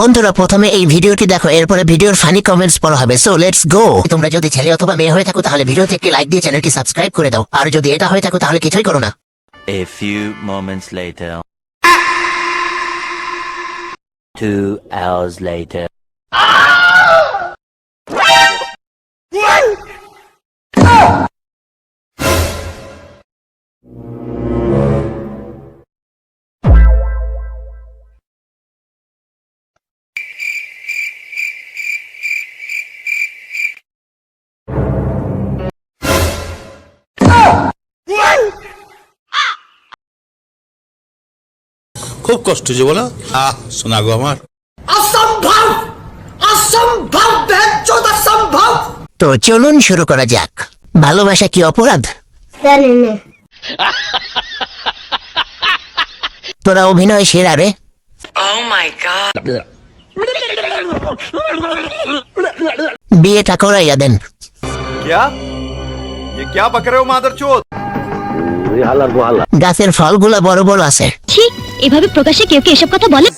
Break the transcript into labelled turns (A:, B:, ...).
A: বন্ধুরা প্রথমে এই ভিডিওটি দেখো, এরপরে ভিডিওর ফানি কমেন্টস পড়া হবে। So let's go. তোমরা যদি ছেলে অথবা মেয়ে হয়ে থাকো তাহলে ভিডিওতে একটি লাইক দিয়ে চ্যানেলটি সাবস্ক্রাইব করে দাও, আর যদি এটা হয়ে থাকো তাহলে কিছুই করো না।
B: A few moments later. 2 hours later.
C: খুব কষ্ট যে বলো। শোনা গো আমার।
D: असंभव असंभव बेचौद असंभव।
A: তো চলুন শুরু করা যাক। ভালোবাসা কি অপরাধ? তোরা অভিনয় সেরা রে।
E: Oh my god.
A: বিয়েটা করাইয়া দেন।
F: क्या ये क्या बक रहे हो मादरचोद?
A: গাছের ফলগুলা বড় বড় আছে।
G: ঠিক এভাবে প্রকাশ্যে কেউ এসব কথা বলে?